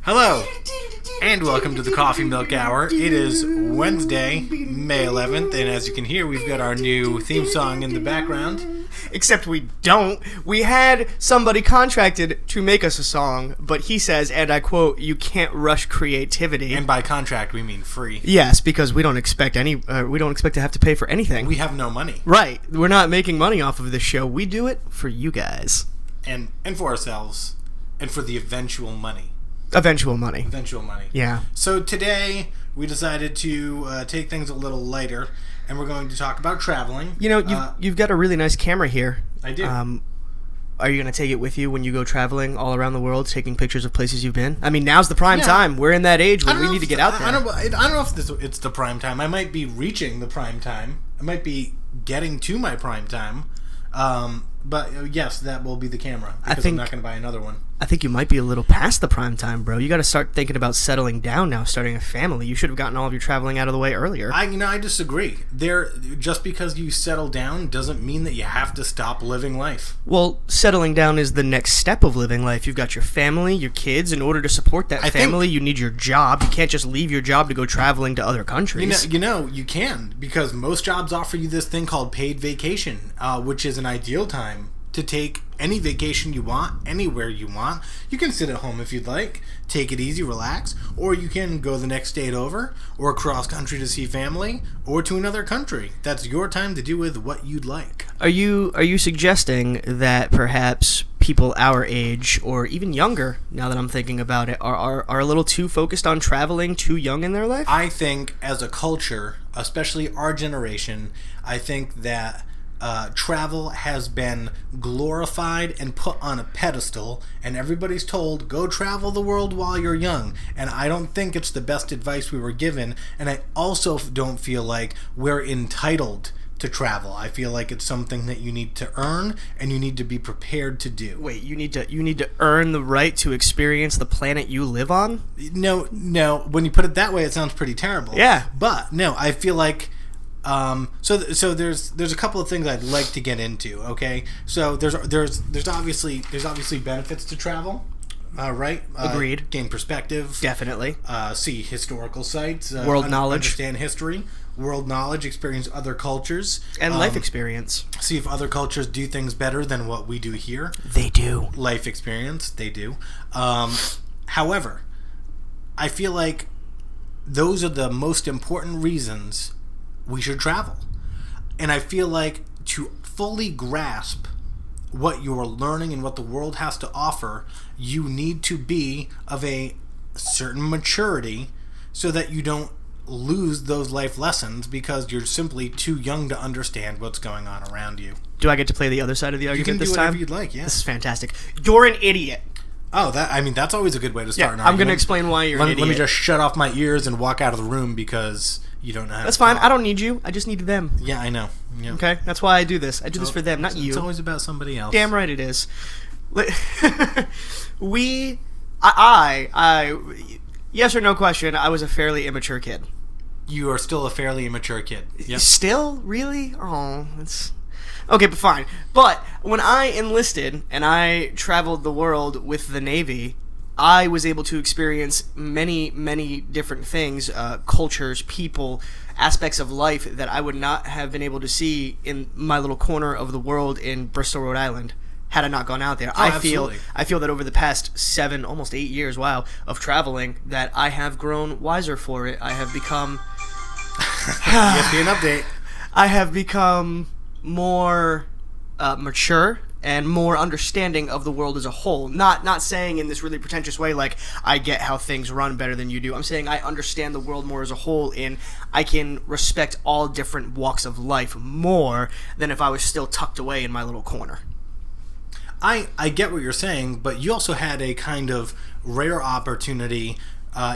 Hello, and welcome to the Coffee Milk Hour. It is Wednesday, May 11th, and as you can hear, we've got our new theme song in the background. Except we don't. We had somebody contracted to make us a song, but he says, and I quote, "You can't rush creativity." And by contract, we mean free. Yes, because we don't expect to have to pay for anything. We have no money. Right. We're not making money off of this show. We do it for you guys. And for ourselves, and for the eventual money. Eventual money. Yeah. So today, we decided to take things a little lighter, and we're going to talk about traveling. You know, you've got a really nice camera here. I do. Are you going to take it with you when you go traveling all around the world, taking pictures of places you've been? I mean, now's the prime time. We're in that age when we need to get out there. I don't know if it's the prime time. I might be reaching the prime time. I might be getting to my prime time. But yes, that will be the camera, because I'm not going to buy another one. I think you might be a little past the prime time, bro. You got to start thinking about settling down now, starting a family. You should have gotten all of your traveling out of the way earlier. I disagree. Just because you settle down doesn't mean that you have to stop living life. Well, settling down is the next step of living life. You've got your family, your kids. In order to support that family, you need your job. You can't just leave your job to go traveling to other countries. You can, because most jobs offer you this thing called paid vacation, which is an ideal time to take any vacation you want, anywhere you want. You can sit at home if you'd like, take it easy, relax, or you can go the next state over, or across country to see family, or to another country. That's your time to do with what you'd like. Are you suggesting that perhaps people our age, or even younger, now that I'm thinking about it, are a little too focused on traveling too young in their life? I think as a culture, especially our generation, I think that travel has been glorified and put on a pedestal, and everybody's told, go travel the world while you're young. And I don't think it's the best advice we were given, and I also don't feel like we're entitled to travel. I feel like it's something that you need to earn, and you need to be prepared to do. Wait, you need to earn the right to experience the planet you live on? No, when you put it that way, it sounds pretty terrible. Yeah. But no, I feel like so there's a couple of things I'd like to get into. Okay, so there's obviously benefits to travel, right? Agreed. Gain perspective, definitely. See historical sites, world knowledge, understand history, world knowledge, experience other cultures, and life experience. See if other cultures do things better than what we do here. They do. Life experience, they do. However, I feel like those are the most important reasons we should travel. And I feel like to fully grasp what you're learning and what the world has to offer, you need to be of a certain maturity so that you don't lose those life lessons because you're simply too young to understand what's going on around you. Do I get to play the other side of the argument this time? You can do whatever you'd like, yeah. This is fantastic. You're an idiot. Oh, that's always a good way to start an argument. I'm going to explain why you're an idiot. Let me just shut off my ears and walk out of the room because you don't know how That's to fine. talk. I don't need you. I just need them. Yeah, I know. Yeah. Okay? That's why I do this. I do this for them, not you. It's always about somebody else. Damn right it is. Yes or no question, I was a fairly immature kid. You are still a fairly immature kid. Yep. Still? Really? Oh, that's... Okay, but fine. But when I enlisted and I traveled the world with the Navy, I was able to experience many, many different things, cultures, people, aspects of life that I would not have been able to see in my little corner of the world in Bristol, Rhode Island, had I not gone out there. I feel that over the past 7, almost 8 years, of traveling, that I have grown wiser for it. I have become... Give me an update. I have become more mature and more understanding of the world as a whole. Not saying in this really pretentious way like I get how things run better than you do. I'm saying I understand the world more as a whole, and I can respect all different walks of life more than if I was still tucked away in my little corner. I get what you're saying, but you also had a kind of rare opportunity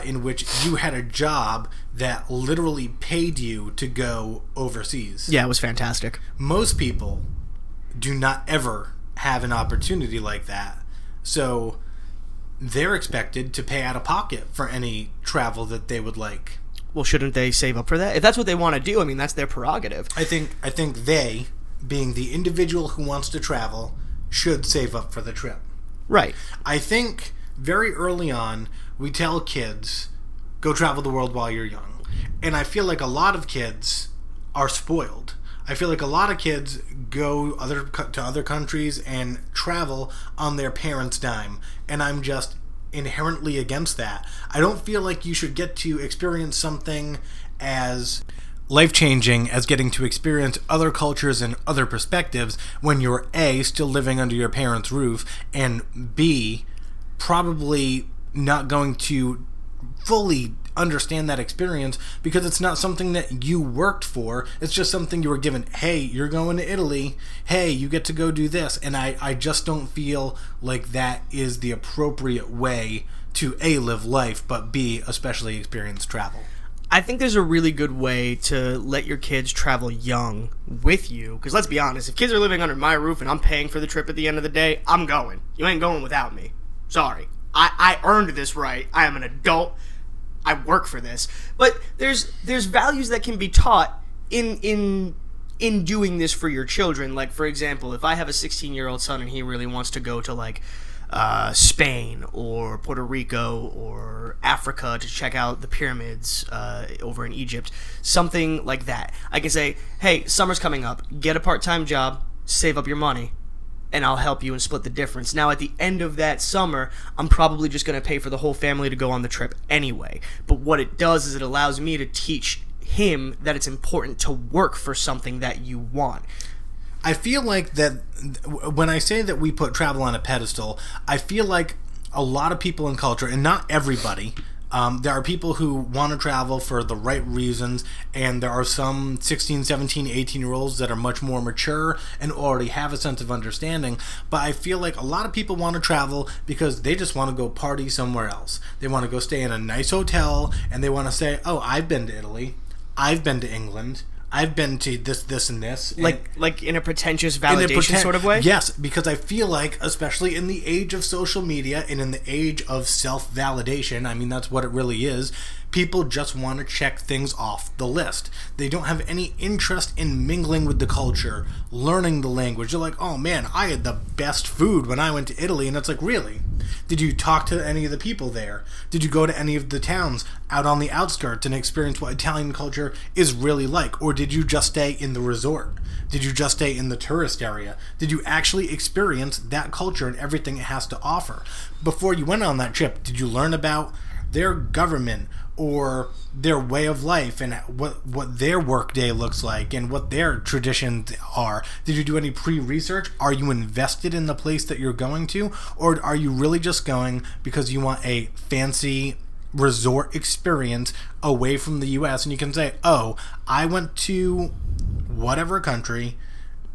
in which you had a job that literally paid you to go overseas. Yeah, it was fantastic. Most people do not ever have an opportunity like that. So they're expected to pay out of pocket for any travel that they would like. Well, shouldn't they save up for that? If that's what they want to do, I mean, that's their prerogative. I think they, being the individual who wants to travel, should save up for the trip. Right. I think very early on, we tell kids, go travel the world while you're young. And I feel like a lot of kids are spoiled. I feel like a lot of kids go to other countries and travel on their parents' dime. And I'm just inherently against that. I don't feel like you should get to experience something as life-changing as getting to experience other cultures and other perspectives when you're A, still living under your parents' roof, and B, probably not going to fully understand that experience because it's not something that you worked for. It's just something you were given. Hey, you're going to Italy. Hey, you get to go do this. And I just don't feel like that is the appropriate way to A, live life, but B, especially experience travel. I think there's a really good way to let your kids travel young with you. Because let's be honest, if kids are living under my roof and I'm paying for the trip at the end of the day, I'm going. You ain't going without me. Sorry. I earned this right. I am an adult. I work for this. But there's values that can be taught in doing this for your children. Like, for example, if I have a 16-year-old son and he really wants to go to, like, Spain or Puerto Rico or Africa to check out the pyramids over in Egypt, something like that, I can say, hey, summer's coming up. Get a part-time job, save up your money, and I'll help you and split the difference. Now, at the end of that summer, I'm probably just going to pay for the whole family to go on the trip anyway. But what it does is it allows me to teach him that it's important to work for something that you want. I feel like that when I say that we put travel on a pedestal, I feel like a lot of people in culture, and not everybody, there are people who want to travel for the right reasons, and there are some 16, 17, 18-year-olds that are much more mature and already have a sense of understanding. But I feel like a lot of people want to travel because they just want to go party somewhere else. They want to go stay in a nice hotel, and they want to say, oh, I've been to Italy, I've been to England, I've been to this, and this. Like in a pretentious validation sort of way? Yes, because I feel like, especially in the age of social media and in the age of self-validation, I mean, that's what it really is, people just want to check things off the list. They don't have any interest in mingling with the culture, learning the language. They're like, oh man, I had the best food when I went to Italy. And it's like, really? Did you talk to any of the people there? Did you go to any of the towns out on the outskirts and experience what Italian culture is really like? Or did you just stay in the resort? Did you just stay in the tourist area? Did you actually experience that culture and everything it has to offer? Before you went on that trip, did you learn about their government or their way of life and what their workday looks like and what their traditions are? Did you do any pre-research? Are you invested in the place that you're going to? Or are you really just going because you want a fancy resort experience away from the U.S. and you can say, oh, I went to whatever country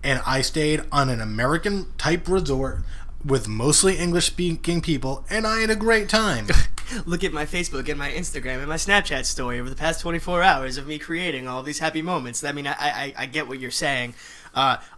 and I stayed on an American type resort with mostly English-speaking people, and I had a great time. Look at my Facebook and my Instagram and my Snapchat story over the past 24 hours of me creating all these happy moments. I mean, I get what you're saying.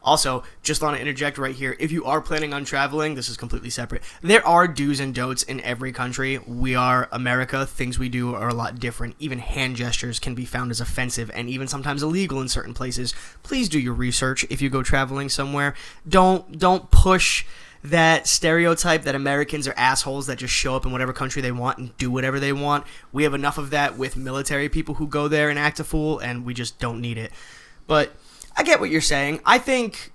Also, just want to interject right here. If you are planning on traveling, this is completely separate. There are do's and don'ts in every country. We are America. Things we do are a lot different. Even hand gestures can be found as offensive and even sometimes illegal in certain places. Please do your research if you go traveling somewhere. Don't push that stereotype that Americans are assholes that just show up in whatever country they want and do whatever they want. We have enough of that with military people who go there and act a fool, and we just don't need it. But I get what you're saying. I think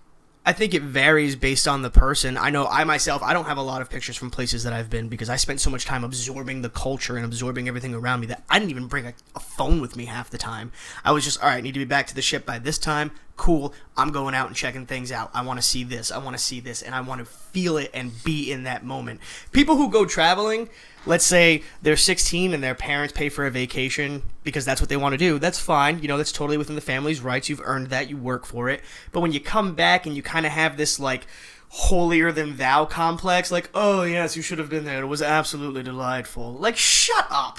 it varies based on the person. I know I myself, I don't have a lot of pictures from places that I've been because I spent so much time absorbing the culture and absorbing everything around me that I didn't even bring a phone with me half the time. I was just, all right, I need to be back to the ship by this time. Cool, I'm going out and checking things out. I want to see this, and I want to feel it and be in that moment. People who go traveling, let's say they're 16 and their parents pay for a vacation because that's what they want to do. That's fine. You know, that's totally within the family's rights. You've earned that. You work for it. But when you come back and you kind of have this, like, holier-than-thou complex, like, oh, yes, you should have been there. It was absolutely delightful. Like, shut up.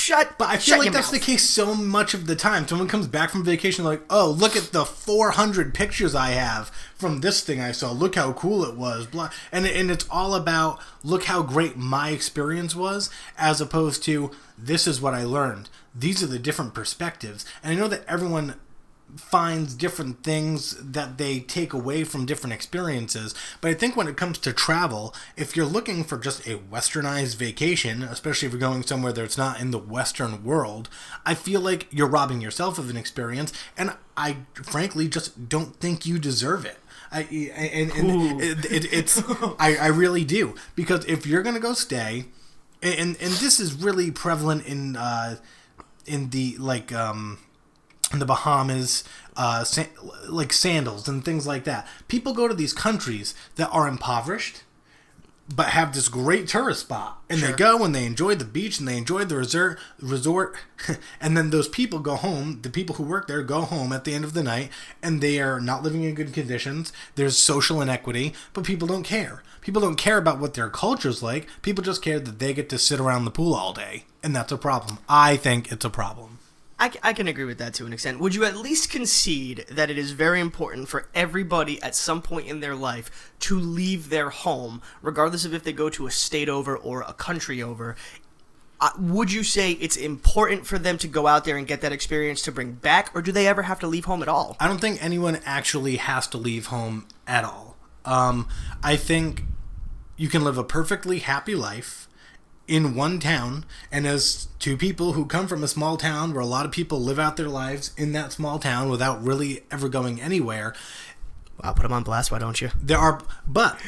But I feel like that's the case so much of the time. Someone comes back from vacation like, oh, look at the 400 pictures I have from this thing I saw. Look how cool it was. Blah. And it's all about, look how great my experience was, as opposed to, this is what I learned. These are the different perspectives. And I know that everyone finds different things that they take away from different experiences. But I think when it comes to travel, if you're looking for just a westernized vacation, especially if you're going somewhere that's not in the Western world, I feel like you're robbing yourself of an experience, and I frankly just don't think you deserve it. I really do, because if you're gonna go stay, and this is really prevalent in the in the Bahamas, like sandals and things like that. People go to these countries that are impoverished, but have this great tourist spot, and they go and they enjoy the beach and they enjoy the resort, and then those people go home. The people who work there go home at the end of the night, and they are not living in good conditions. There's social inequity, but people don't care. People don't care about what their culture's like. People just care that they get to sit around the pool all day, and that's a problem. I think it's a problem. I can agree with that to an extent. Would you at least concede that it is very important for everybody at some point in their life to leave their home, regardless of if they go to a state over or a country over? Would you say it's important for them to go out there and get that experience to bring back, or do they ever have to leave home at all? I don't think anyone actually has to leave home at all. I think you can live a perfectly happy life in one town, and as two people who come from a small town where a lot of people live out their lives in that small town without really ever going anywhere. I'll put them on blast, why don't you? There are, but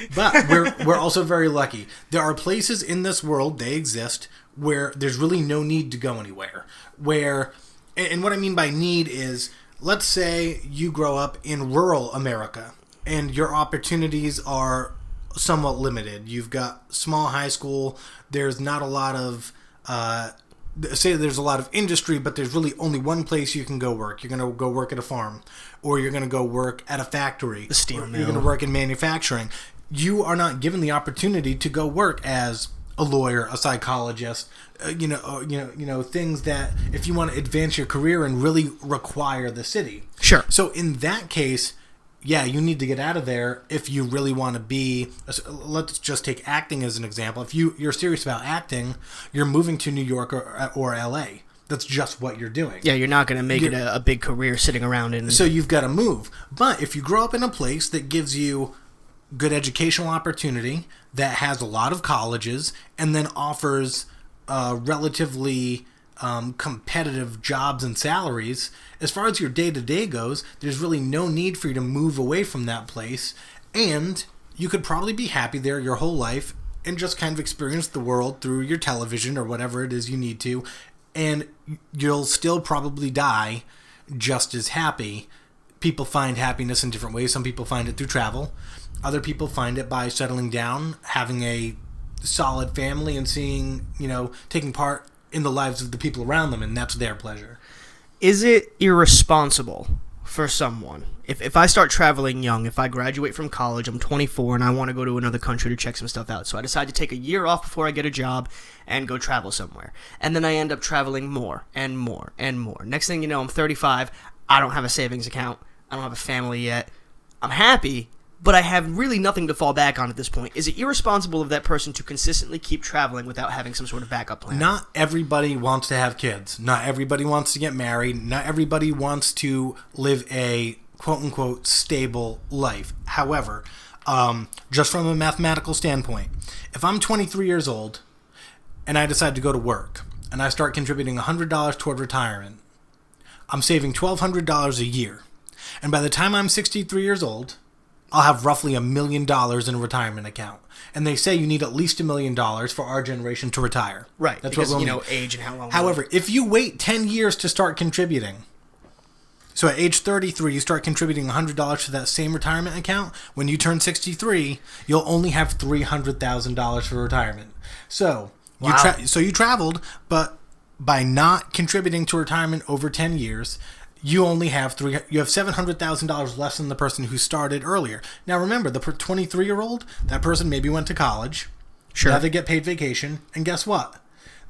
we're also very lucky. There are places in this world, they exist, where there's really no need to go anywhere. Where, and what I mean by need is, let's say you grow up in rural America, and your opportunities are somewhat limited. You've got small high school. There's not a lot of say there's a lot of industry, but there's really only one place you can go work. You're going to go work at a farm, or you're going to go work at a factory. The steel mill. You're going to work in manufacturing. You are not given the opportunity to go work as a lawyer, a psychologist, things that if you want to advance your career and really require the city. Sure. So in that case, yeah, you need to get out of there if you really want to be. Let's just take acting as an example. If you're serious about acting, you're moving to New York or L.A. That's just what you're doing. Yeah, you're not going to make it a big career sitting around in. So you've got to move. But if you grow up in a place that gives you good educational opportunity, that has a lot of colleges, and then offers relatively competitive jobs and salaries, as far as your day-to-day goes, there's really no need for you to move away from that place, and you could probably be happy there your whole life and just kind of experience the world through your television or whatever it is you need to, and you'll still probably die just as happy. People find happiness in different ways. Some people find it through travel. Other people find it by settling down, having a solid family, and seeing, taking part in the lives of the people around them, and that's their pleasure. Is it irresponsible for someone, if I start traveling young, if I graduate from college, I'm 24, and I want to go to another country to check some stuff out, so I decide to take a year off before I get a job and go travel somewhere, and then I end up traveling more and more and more. Next thing you know, I'm 35, I don't have a savings account, I don't have a family yet, I'm happy, but I have really nothing to fall back on at this point. Is it irresponsible of that person to consistently keep traveling without having some sort of backup plan? Not everybody wants to have kids. Not everybody wants to get married. Not everybody wants to live a quote-unquote stable life. However, just from a mathematical standpoint, if I'm 23 years old and I decide to go to work and I start contributing $100 toward retirement, I'm saving $1,200 a year. And by the time I'm 63 years old, I'll have roughly $1 million in a retirement account. And they say you need at least $1 million for our generation to retire. Right. That's because, what we'll need. Age and how long. However, if you wait 10 years to start contributing, so at age 33, you start contributing $100 to that same retirement account, when you turn 63, you'll only have $300,000 for retirement. So, wow. You traveled, but by not contributing to retirement over 10 years, you only have $700,000 less than the person who started earlier. Now remember, the 23-year-old, that person maybe went to college. Sure. Now they get paid vacation, and guess what?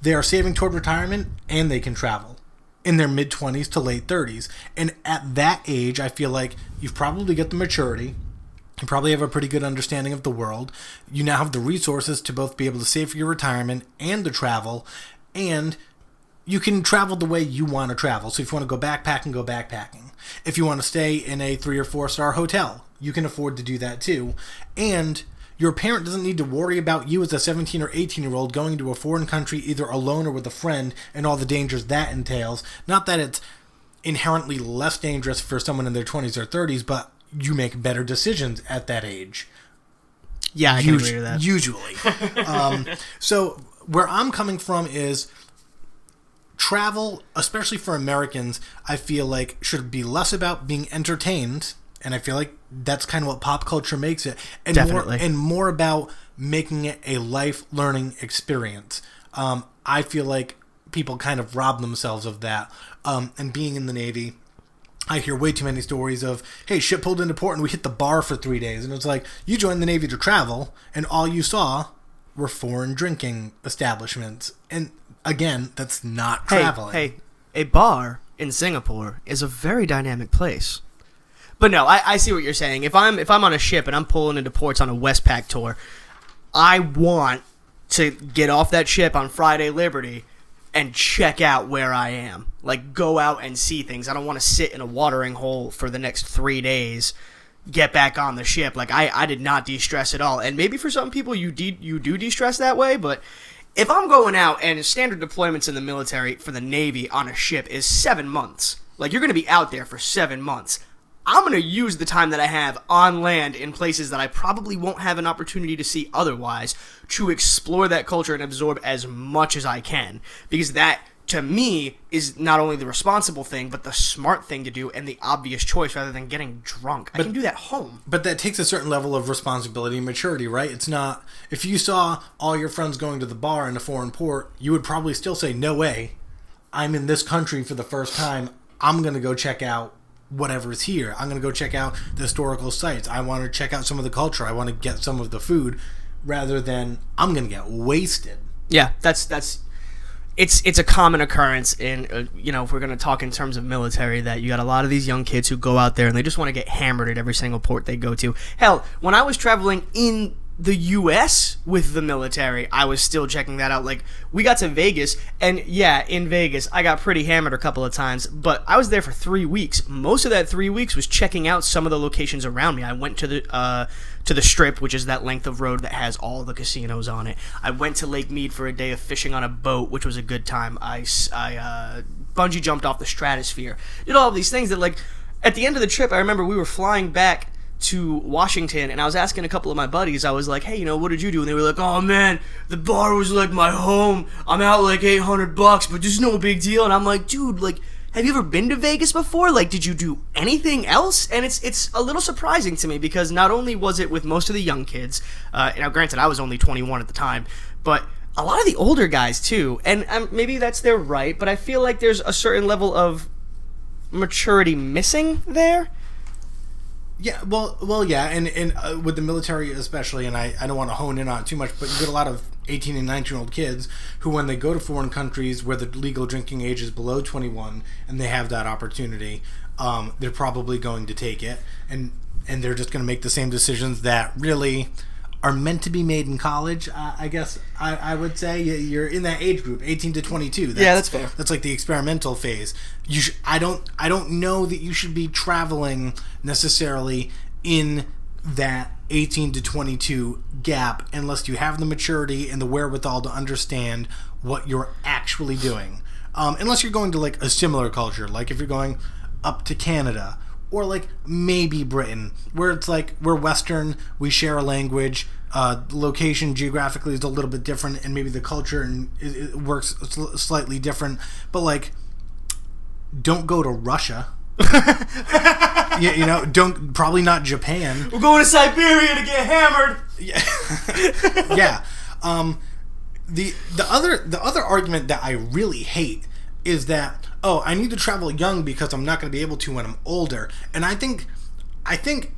They are saving toward retirement, and they can travel in their mid-20s to late 30s. And at that age, I feel like you've probably got the maturity. You probably have a pretty good understanding of the world. You now have the resources to both be able to save for your retirement and to travel, and you can travel the way you want to travel. So if you want to go backpacking, go backpacking. If you want to stay in a 3 or 4 star hotel, you can afford to do that too. And your parent doesn't need to worry about you as a 17 or 18-year-old going to a foreign country either alone or with a friend and all the dangers that entails. Not that it's inherently less dangerous for someone in their 20s or 30s, but you make better decisions at that age. Yeah, I can agree with that. Usually. So where I'm coming from is travel, especially for Americans, I feel like should be less about being entertained, and I feel like that's kind of what pop culture makes it, and Definitely. more about making it a life learning experience. I feel like people kind of rob themselves of that. And being in the Navy, I hear way too many stories of, hey, ship pulled into port and we hit the bar for 3 days. And it's like, you joined the Navy to travel, and all you saw were foreign drinking establishments. And again, that's not traveling. Hey, a bar in Singapore is a very dynamic place. But no, I see what you're saying. If I'm on a ship and I'm pulling into ports on a Westpac tour, I want to get off that ship on Friday Liberty and check out where I am. Like, go out and see things. I don't want to sit in a watering hole for the next 3 days, get back on the ship. Like, I did not de-stress at all. And maybe for some people you do de-stress that way, but if I'm going out and standard deployments in the military for the Navy on a ship is 7 months, like, you're going to be out there for 7 months, I'm going to use the time that I have on land in places that I probably won't have an opportunity to see otherwise to explore that culture and absorb as much as I can. Because that, to me, is not only the responsible thing, but the smart thing to do and the obvious choice rather than getting drunk. I can do that home. But that takes a certain level of responsibility and maturity, right? It's not, if you saw all your friends going to the bar in a foreign port, you would probably still say, no way, I'm in this country for the first time, I'm going to go check out whatever's here. I'm going to go check out the historical sites. I want to check out some of the culture. I want to get some of the food, rather than I'm going to get wasted. Yeah, it's a common occurrence in, if we're going to talk in terms of military, that you got a lot of these young kids who go out there and they just want to get hammered at every single port they go to. Hell, when I was traveling in the U.S. with the military, I was still checking that out. Like, we got to Vegas, and yeah, in Vegas, I got pretty hammered a couple of times, but I was there for 3 weeks. Most of that 3 weeks was checking out some of the locations around me. I went to the Strip, which is that length of road that has all the casinos on it. I went to Lake Mead for a day of fishing on a boat, which was a good time. I bungee jumped off the stratosphere. Did all of these things that, like, at the end of the trip, I remember we were flying back to Washington, and I was asking a couple of my buddies, I was like, hey, what did you do? And they were like, oh man, the bar was like my home. I'm out like $800, but there's no big deal. And I'm like, dude, like, have you ever been to Vegas before? Like, did you do anything else? And it's a little surprising to me, because not only was it with most of the young kids, now granted, I was only 21 at the time, but a lot of the older guys too, and maybe that's their right, but I feel like there's a certain level of maturity missing there. Yeah, well, yeah, and with the military especially, and I don't want to hone in on it too much, but you get a lot of 18 and 19-year-old kids who, when they go to foreign countries where the legal drinking age is below 21 and they have that opportunity, they're probably going to take it, and they're just going to make the same decisions that really are meant to be made in college. I guess I would say you're in that age group, 18 to 22. That's fair. That's like the experimental phase. I don't know that you should be traveling necessarily in that 18 to 22 gap unless you have the maturity and the wherewithal to understand what you're actually doing. Unless you're going to like a similar culture, like if you're going up to Canada, or like maybe Britain, where it's like we're Western, we share a language, location geographically is a little bit different, and maybe the culture and it works slightly different. But like, don't go to Russia. Don't, probably not Japan. We're going to Siberia to get hammered. Yeah. Yeah. The other argument that I really hate is that, oh, I need to travel young because I'm not going to be able to when I'm older. And I think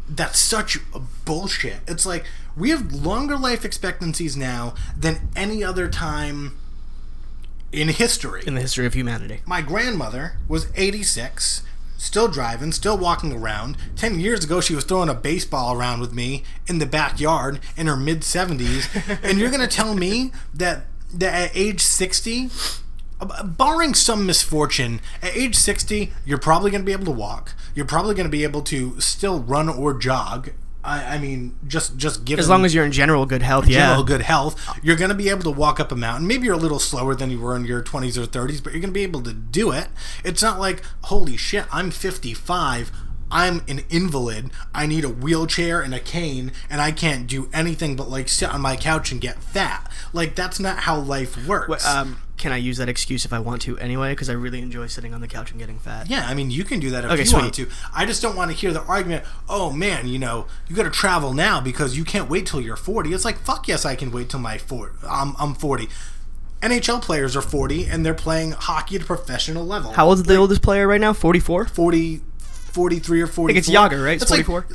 that's such bullshit. It's like, we have longer life expectancies now than any other time in history. In the history of humanity. My grandmother was 86, still driving, still walking around. 10 years ago, she was throwing a baseball around with me in the backyard in her mid-70s. And you're going to tell me that at age 60... barring some misfortune, at age 60, you're probably going to be able to walk. You're probably going to be able to still run or jog. I mean, just given... As long as you're in general good health, general good health, you're going to be able to walk up a mountain. Maybe you're a little slower than you were in your 20s or 30s, but you're going to be able to do it. It's not like, holy shit, I'm 55, I'm an invalid, I need a wheelchair and a cane, and I can't do anything but, like, sit on my couch and get fat. Like, that's not how life works. Can I use that excuse if I want to anyway? Because I really enjoy sitting on the couch and getting fat. Yeah, I mean, you can do that if you want to. I just don't want to hear the argument, oh, man, you got to travel now because you can't wait till you're 40. It's like, fuck yes, I can wait till I'm 40. NHL players are 40, and they're playing hockey at a professional level. How old is the oldest player right now? 44? 43 or 44. I think it's Yager, right? It's 44.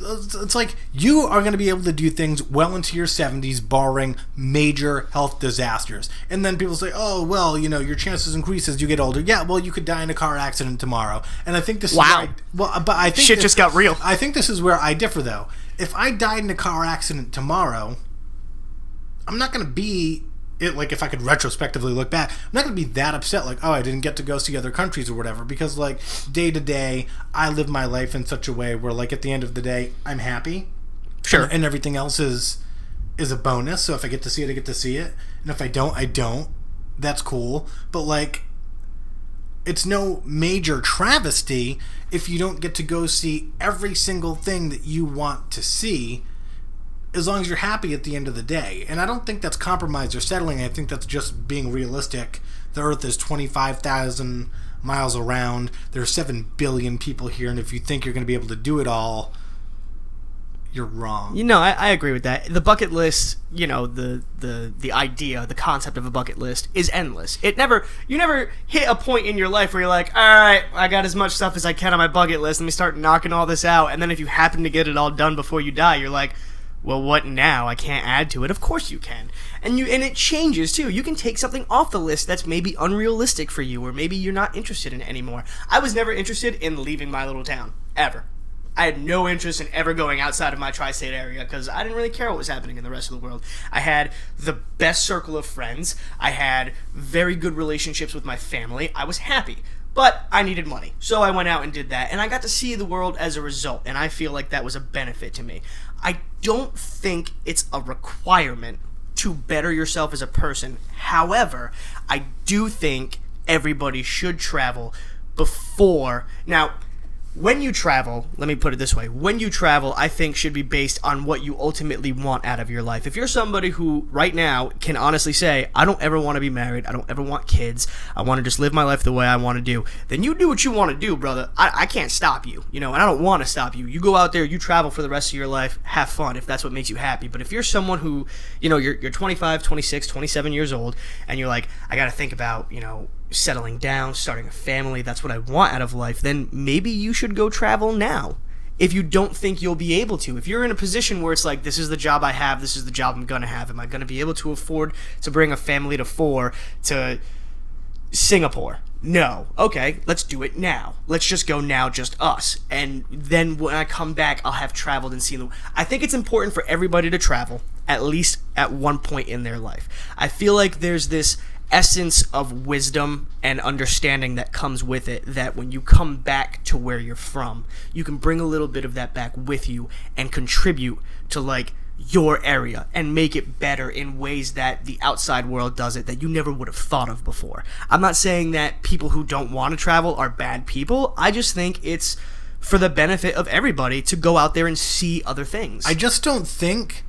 It's like you are going to be able to do things well into your 70s, barring major health disasters. And then people say, "Oh, well, your chances increase as you get older." Yeah, well, you could die in a car accident tomorrow. And I think this wow. But I think shit just got real. I think this is where I differ, though. If I died in a car accident tomorrow, I'm not going to be. Like, if I could retrospectively look back, I'm not going to be that upset, like, oh, I didn't get to go see other countries or whatever, because, like, day to day, I live my life in such a way where, like, at the end of the day, I'm happy. Sure. And everything else is a bonus, so if I get to see it, I get to see it. And if I don't, I don't. That's cool. But, like, it's no major travesty if you don't get to go see every single thing that you want to see, as long as you're happy at the end of the day. And I don't think that's compromise or settling. I think that's just being realistic. The Earth is 25,000 miles around. There's 7 billion people here, and if you think you're going to be able to do it all, you're wrong. I agree with that. The bucket list, the idea, the concept of a bucket list is endless. You never hit a point in your life where you're like, all right, I got as much stuff as I can on my bucket list. Let me start knocking all this out. And then if you happen to get it all done before you die, you're like, well, what now? I can't add to it. Of course you can. And it changes, too. You can take something off the list that's maybe unrealistic for you, or maybe you're not interested in it anymore. I was never interested in leaving my little town, ever. I had no interest in ever going outside of my tri-state area because I didn't really care what was happening in the rest of the world. I had the best circle of friends. I had very good relationships with my family. I was happy. But I needed money, so I went out and did that, and I got to see the world as a result, and I feel like that was a benefit to me. I don't think it's a requirement to better yourself as a person. However, I do think everybody should travel before... Now, when you travel, let me put it this way, when you travel, I think should be based on what you ultimately want out of your life. If you're somebody who, right now, can honestly say, I don't ever want to be married, I don't ever want kids, I want to just live my life the way I want to do, then you do what you want to do, brother. I can't stop you, and I don't want to stop you. You go out there, you travel for the rest of your life, have fun if that's what makes you happy. But if you're someone who, you're 25, 26, 27 years old, and you're like, I got to think about, settling down, starting a family, that's what I want out of life, then maybe you should go travel now. If you don't think you'll be able to. If you're in a position where it's like, this is the job I have, this is the job I'm going to have, am I going to be able to afford to bring a family to 4 to Singapore? No. Okay, let's do it now. Let's just go now, just us. And then when I come back, I'll have traveled and seen the... I think it's important for everybody to travel, at least at one point in their life. I feel like there's this essence of wisdom and understanding that comes with it, that when you come back to where you're from, you can bring a little bit of that back with you and contribute to, like, your area and make it better in ways that the outside world does it that you never would have thought of before. I'm not saying that people who don't want to travel are bad people. I just think it's for the benefit of everybody to go out there and see other things. I just don't think...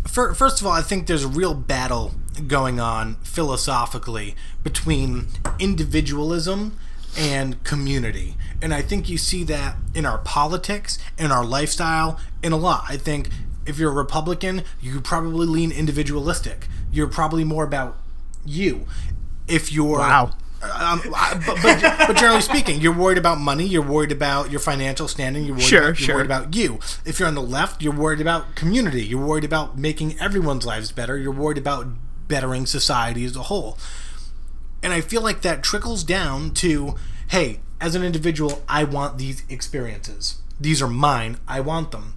First of all, I think there's a real battle going on philosophically between individualism and community. And I think you see that in our politics, in our lifestyle, in a lot. I think if you're a Republican, you probably lean individualistic. You're probably more about you. If you're... Wow. But generally speaking, you're worried about money, you're worried about your financial standing, you're worried about you. If you're on the left, you're worried about community, you're worried about making everyone's lives better, you're worried about bettering society as a whole. And I feel like that trickles down to, hey, as an individual, I want these experiences. These are mine, I want them.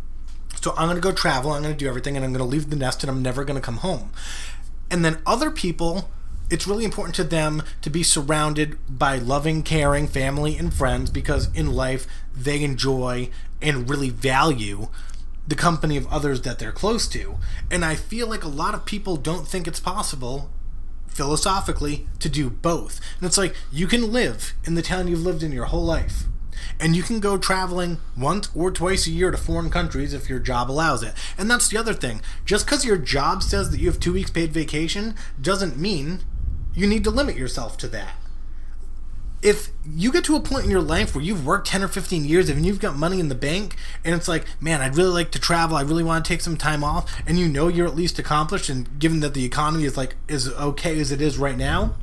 So I'm going to go travel, I'm going to do everything, and I'm going to leave the nest, and I'm never going to come home. And then other people... it's really important to them to be surrounded by loving, caring family and friends, because in life they enjoy and really value the company of others that they're close to. And I feel like a lot of people don't think it's possible, philosophically, to do both. And it's like, you can live in the town you've lived in your whole life, and you can go traveling once or twice a year to foreign countries if your job allows it. And that's the other thing. Just because your job says that you have 2 weeks paid vacation doesn't mean you need to limit yourself to that. If you get to a point in your life where you've worked 10 or 15 years and you've got money in the bank, and it's like, man, I'd really like to travel, I really want to take some time off, and you know you're at least accomplished, and given that the economy is as okay as it is right now,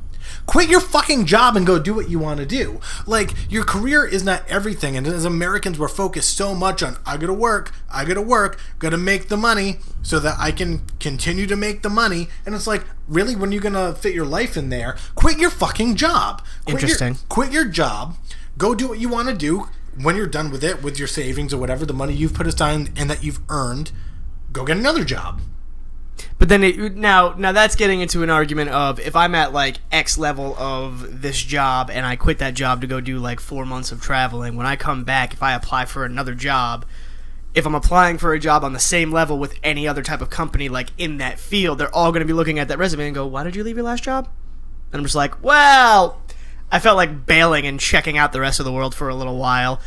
quit your fucking job and go do what you want to do. Like, your career is not everything, and as Americans, we're focused so much on, I gotta work, gotta make the money so that I can continue to make the money, and it's like, really, when you're gonna fit your life in there, quit your fucking job. Quit your job, go do what you want to do. When you're done with it, with your savings or whatever, the money you've put aside and that you've earned, go get another job. But then now that's getting into an argument of, if I'm at like X level of this job and I quit that job to go do like 4 months of traveling, when I come back, if I apply for another job, if I'm applying for a job on the same level with any other type of company like in that field, they're all going to be looking at that resume and go, why did you leave your last job? And I'm just like, well, I felt like bailing and checking out the rest of the world for a little while.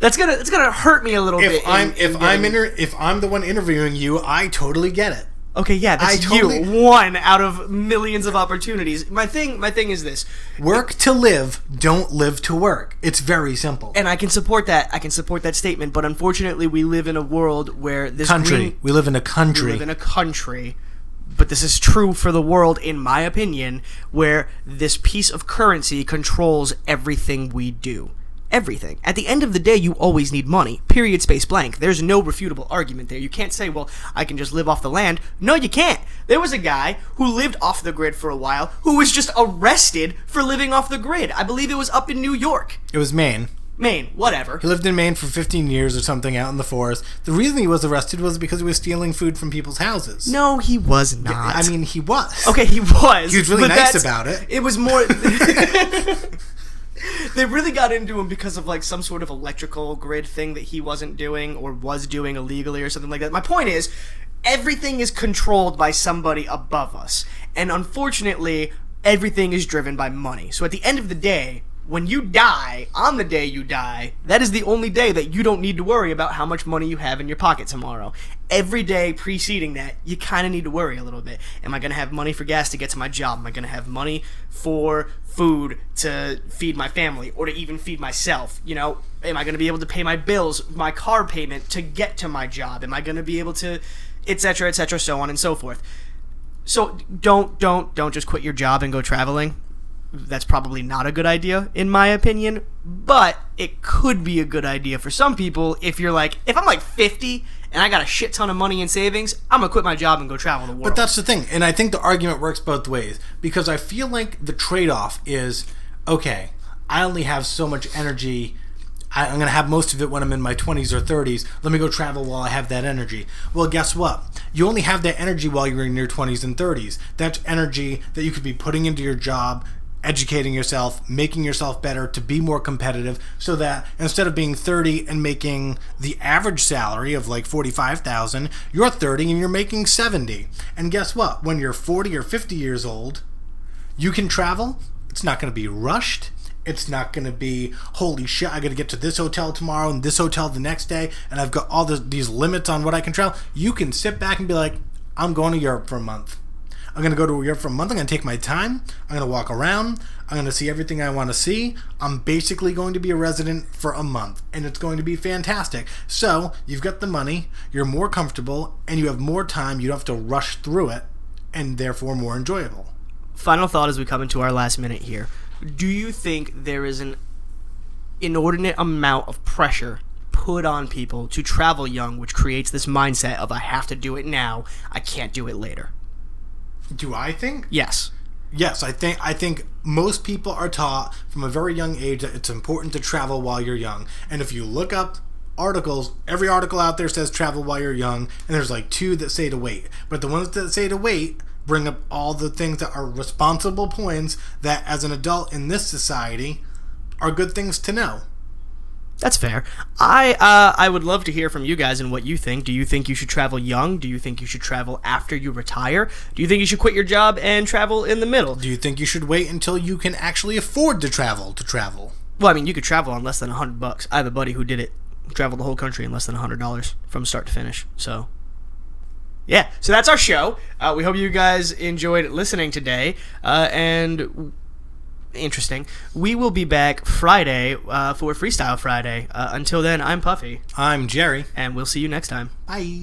It's gonna hurt me a little bit. If I'm the one interviewing you, I totally get it. Okay, yeah, that's you. One out of millions of opportunities. My thing is this: work to live, don't live to work. It's very simple. And I can support that. I can support that statement. But unfortunately, we live in a world where this we live in a country. We live in a country. But this is true for the world, in my opinion, where this piece of currency controls everything we do. Everything. At the end of the day, you always need money. Period, space, blank. There's no refutable argument there. You can't say, well, I can just live off the land. No, you can't. There was a guy who lived off the grid for a while who was just arrested for living off the grid. I believe it was up in New York. It was Maine. Maine, whatever. He lived in Maine for 15 years or something out in the forest. The reason he was arrested was because he was stealing food from people's houses. No, he was not. I mean, he was. Okay, he was. He was really nice about it. It was more... They really got into him because of like some sort of electrical grid thing that he wasn't doing or was doing illegally or something like that. My point is, everything is controlled by somebody above us. And unfortunately, everything is driven by money. So at the end of the day, when you die, on the day you die, that is the only day that you don't need to worry about how much money you have in your pocket tomorrow. Every day preceding that, you kind of need to worry a little bit. Am I going to have money for gas to get to my job? Am I going to have money for food to feed my family or to even feed myself? You know, am I going to be able to pay my bills, my car payment to get to my job? Am I going to be able to, etc., so on and so forth. So don't just quit your job and go traveling. That's probably not a good idea, in my opinion, but it could be a good idea for some people if you're like, if I'm like 50 and I got a shit ton of money in savings, I'm going to quit my job and go travel the world. But that's the thing, and I think the argument works both ways, because I feel like the trade-off is, okay, I only have so much energy, I'm going to have most of it when I'm in my 20s or 30s, let me go travel while I have that energy. Well, guess what? You only have that energy while you're in your 20s and 30s. That's energy that you could be putting into your job, educating yourself, making yourself better to be more competitive, so that instead of being 30 and making the average salary of like $45,000, you're 30 and you're making 70. And guess what? When you're 40 or 50 years old, you can travel. It's not going to be rushed. It's not going to be, holy shit, I got to get to this hotel tomorrow and this hotel the next day, and I've got all these limits on what I can travel. You can sit back and be like, I'm going to Europe for a month. I'm going to go to Europe for a month. I'm going to take my time. I'm going to walk around. I'm going to see everything I want to see. I'm basically going to be a resident for a month, and it's going to be fantastic. So you've got the money, you're more comfortable, and you have more time. You don't have to rush through it, and therefore more enjoyable. Final thought as we come into our last minute here. Do you think there is an inordinate amount of pressure put on people to travel young, which creates this mindset of, I have to do it now, I can't do it later? Do I think? Yes. Yes, I think most people are taught from a very young age that it's important to travel while you're young. And if you look up articles, every article out there says travel while you're young, and there's like 2 that say to wait. But the ones that say to wait bring up all the things that are responsible points that, as an adult in this society, are good things to know. That's fair. I would love to hear from you guys and what you think. Do you think you should travel young? Do you think you should travel after you retire? Do you think you should quit your job and travel in the middle? Do you think you should wait until you can actually afford to travel? Well, I mean, you could travel on less than $100. I have a buddy who did it. Traveled the whole country in less than $100 from start to finish. So, yeah. So that's our show. We hope you guys enjoyed listening today. And interesting. We will be back Friday for Freestyle Friday. Until then, I'm Puffy. I'm Jerry. And we'll see you next time. Bye.